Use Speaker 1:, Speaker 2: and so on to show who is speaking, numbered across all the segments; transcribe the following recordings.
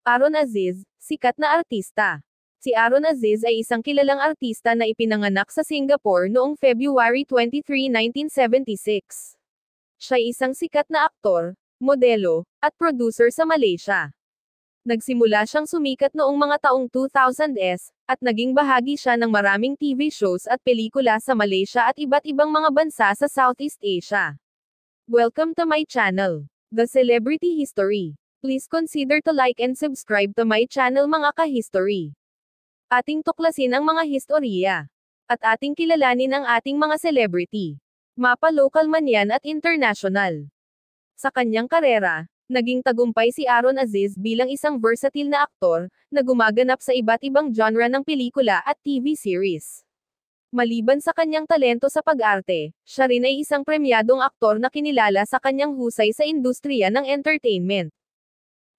Speaker 1: Aaron Aziz, sikat na artista. Si Aaron Aziz ay isang kilalang artista na ipinanganak sa Singapore noong February 23, 1976. Siya ay isang sikat na aktor, modelo, at producer sa Malaysia. Nagsimula siyang sumikat noong mga taong 2000s, at naging bahagi siya ng maraming TV shows at pelikula sa Malaysia at iba't ibang mga bansa sa Southeast Asia. Welcome to my channel, The Celebrity History. Please consider to like and subscribe to my channel mga ka-history. Ating tuklasin ang mga historya. At ating kilalanin ang ating mga celebrity. Mapa local man yan at international. Sa kanyang karera, naging tagumpay si Aaron Aziz bilang isang versatile na aktor, na gumaganap sa iba't ibang genre ng pelikula at TV series. Maliban sa kanyang talento sa pag-arte, siya rin ay isang premyadong aktor na kinilala sa kanyang husay sa industriya ng entertainment.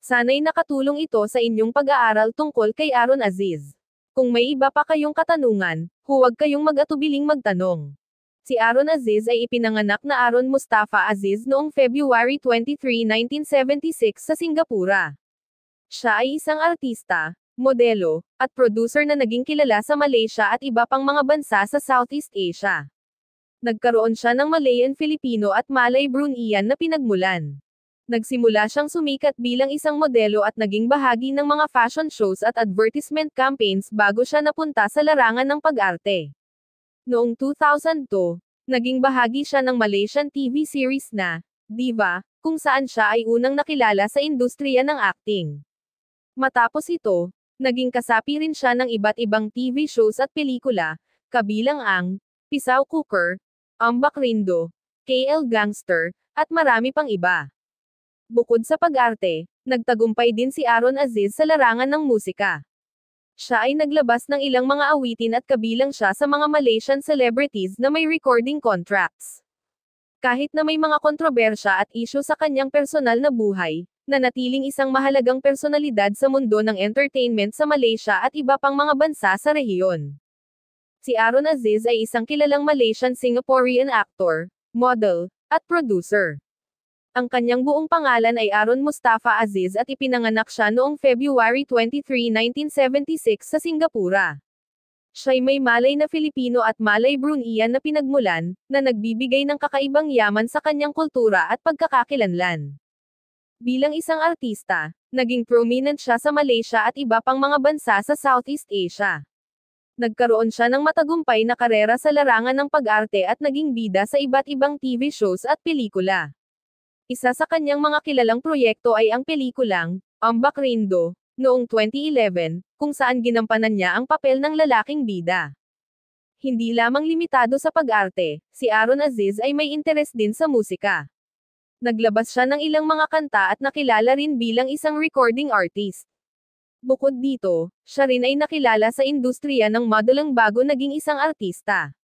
Speaker 1: Sana'y nakatulong ito sa inyong pag-aaral tungkol kay Aaron Aziz. Kung may iba pa kayong katanungan, huwag kayong mag-atubiling magtanong. Si Aaron Aziz ay ipinanganak na Aaron Mustafa Aziz noong February 23, 1976 sa Singapura. Siya ay isang artista, modelo, at producer na naging kilala sa Malaysia at iba pang mga bansa sa Southeast Asia. Nagkaroon siya ng Malayan-Filipino at Malay-Bruneian na pinagmulan. Nagsimula siyang sumikat bilang isang modelo at naging bahagi ng mga fashion shows at advertisement campaigns bago siya napunta sa larangan ng pag-arte. Noong 2002, naging bahagi siya ng Malaysian TV series na Diva, kung saan siya ay unang nakilala sa industriya ng acting. Matapos ito, naging kasapi rin siya ng iba't ibang TV shows at pelikula, kabilang ang Pisau Cooker, Ambak Rindo, KL Gangster, at marami pang iba. Bukod sa pag-arte, nagtagumpay din si Aaron Aziz sa larangan ng musika. Siya ay naglabas ng ilang mga awitin at kabilang siya sa mga Malaysian celebrities na may recording contracts. Kahit na may mga kontrobersya at isyu sa kanyang personal na buhay, nanatiling isang mahalagang personalidad sa mundo ng entertainment sa Malaysia at iba pang mga bansa sa rehiyon. Si Aaron Aziz ay isang kilalang Malaysian-Singaporean actor, model, at producer. Ang kanyang buong pangalan ay Aaron Mustafa Aziz at ipinanganak siya noong February 23, 1976 sa Singapura. Siya'y may Malay na Filipino at Malay-Bruneian na pinagmulan, na nagbibigay ng kakaibang yaman sa kanyang kultura at pagkakakilanlan. Bilang isang artista, naging prominent siya sa Malaysia at iba pang mga bansa sa Southeast Asia. Nagkaroon siya ng matagumpay na karera sa larangan ng pag-arte at naging bida sa iba't ibang TV shows at pelikula. Isa sa kanyang mga kilalang proyekto ay ang pelikulang Ambak Rindo, noong 2011, kung saan ginampanan niya ang papel ng lalaking bida. Hindi lamang limitado sa pag-arte, si Aaron Aziz ay may interes din sa musika. Naglabas siya ng ilang mga kanta at nakilala rin bilang isang recording artist. Bukod dito, siya rin ay nakilala sa industriya ng modeling bago naging isang artista.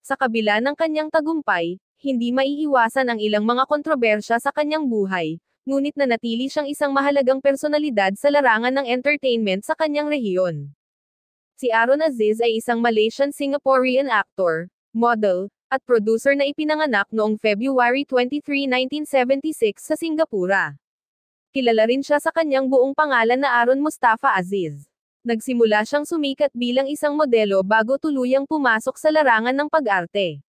Speaker 1: Sa kabila ng kanyang tagumpay, hindi maiiwasan ang ilang mga kontrobersya sa kanyang buhay, ngunit nanatili siyang isang mahalagang personalidad sa larangan ng entertainment sa kanyang rehiyon. Si Aaron Aziz ay isang Malaysian-Singaporean actor, model, at producer na ipinanganak noong February 23, 1976 sa Singapura. Kilala rin siya sa kanyang buong pangalan na Aaron Mustafa Aziz. Nagsimula siyang sumikat bilang isang modelo bago tuluyang pumasok sa larangan ng pag-arte.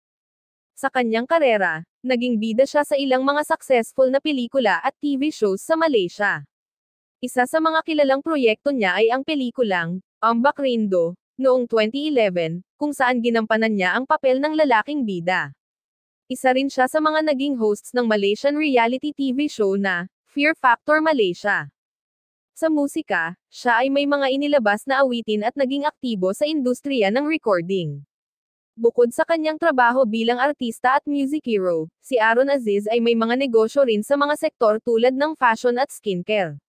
Speaker 1: Sa kanyang karera, naging bida siya sa ilang mga successful na pelikula at TV shows sa Malaysia. Isa sa mga kilalang proyekto niya ay ang pelikulang Ambak Rindo, noong 2011, kung saan ginampanan niya ang papel ng lalaking bida. Isa rin siya sa mga naging hosts ng Malaysian reality TV show na Fear Factor Malaysia. Sa musika, siya ay may mga inilabas na awitin at naging aktibo sa industriya ng recording. Bukod sa kanyang trabaho bilang artista at music hero, si Aaron Aziz ay may mga negosyo rin sa mga sektor tulad ng fashion at skincare.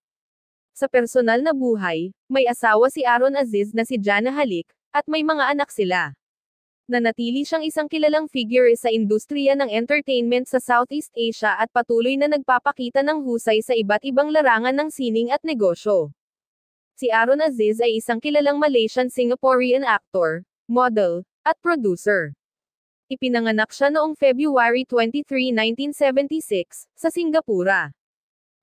Speaker 1: Sa personal na buhay, may asawa si Aaron Aziz na si Jana Halik, at may mga anak sila. Nanatili siyang isang kilalang figure sa industriya ng entertainment sa Southeast Asia at patuloy na nagpapakita ng husay sa iba't ibang larangan ng sining at negosyo. Si Aaron Aziz ay isang kilalang Malaysian-Singaporean actor, model, at producer. Ipinanganak siya noong February 23, 1976, sa Singapura.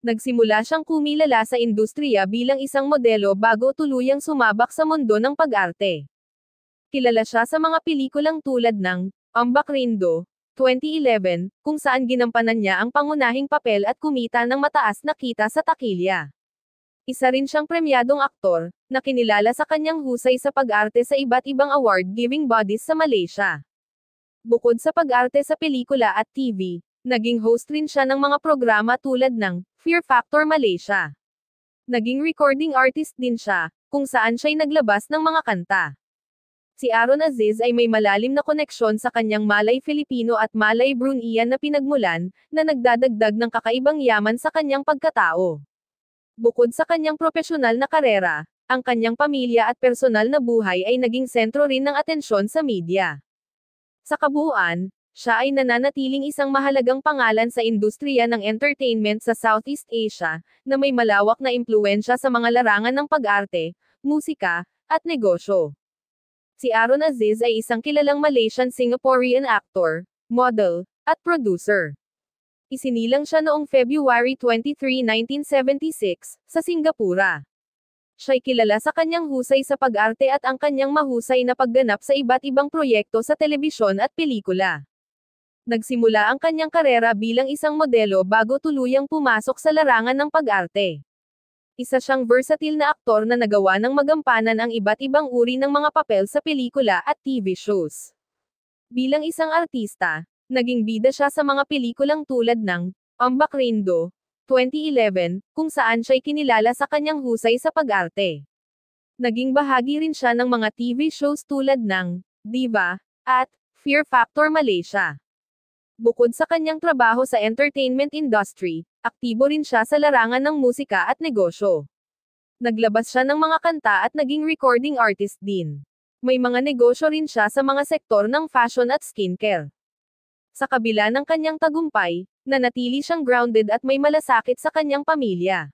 Speaker 1: Nagsimula siyang kumilala sa industriya bilang isang modelo bago tuluyang sumabak sa mundo ng pag-arte. Kilala siya sa mga pelikulang tulad ng Ambak Rindo, 2011, kung saan ginampanan niya ang pangunahing papel at kumita ng mataas na kita sa takilya. Isa rin siyang premyadong aktor, na kinilala sa kanyang husay sa pag-arte sa iba't ibang award-giving bodies sa Malaysia. Bukod sa pag-arte sa pelikula at TV, naging host rin siya ng mga programa tulad ng Fear Factor Malaysia. Naging recording artist din siya, kung saan siya'y naglabas ng mga kanta. Si Aaron Aziz ay may malalim na koneksyon sa kanyang Malay Filipino at Malay Bruneian na pinagmulan, na nagdadagdag ng kakaibang yaman sa kanyang pagkatao. Bukod sa kanyang propesyonal na karera, ang kanyang pamilya at personal na buhay ay naging sentro rin ng atensyon sa media. Sa kabuuan, siya ay nananatiling isang mahalagang pangalan sa industriya ng entertainment sa Southeast Asia, na may malawak na impluwensya sa mga larangan ng pag-arte, musika, at negosyo. Si Aaron Aziz ay isang kilalang Malaysian-Singaporean actor, model, at producer. Isinilang siya noong February 23, 1976, sa Singapura. Siya'y kilala sa kanyang husay sa pag-arte at ang kanyang mahusay na pagganap sa iba't ibang proyekto sa telebisyon at pelikula. Nagsimula ang kanyang karera bilang isang modelo bago tuluyang pumasok sa larangan ng pag-arte. Isa siyang versatile na aktor na nagawa ng magampanan ang iba't ibang uri ng mga papel sa pelikula at TV shows. Bilang isang artista, naging bida siya sa mga pelikulang tulad ng Ambak Rindo, 2011, kung saan siya'y kinilala sa kanyang husay sa pag-arte. Naging bahagi rin siya ng mga TV shows tulad ng Diva at Fear Factor Malaysia. Bukod sa kanyang trabaho sa entertainment industry, aktibo rin siya sa larangan ng musika at negosyo. Naglabas siya ng mga kanta at naging recording artist din. May mga negosyo rin siya sa mga sektor ng fashion at skincare. Sa kabila ng kanyang tagumpay, nanatili siyang grounded at may malasakit sa kanyang pamilya.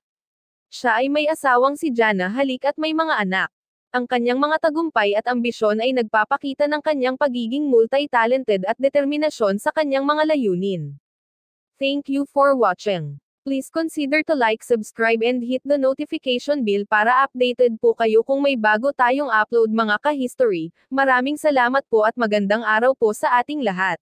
Speaker 1: Siya ay may asawang si Jana Halik at may mga anak. Ang kanyang mga tagumpay at ambisyon ay nagpapakita ng kanyang pagiging multi-talented at determinasyon sa kanyang mga layunin. Thank you for watching. Please consider to like, subscribe and hit the notification bell para updated po kayo kung may bago tayong upload mga ka-history. Maraming salamat po at magandang araw po sa ating lahat.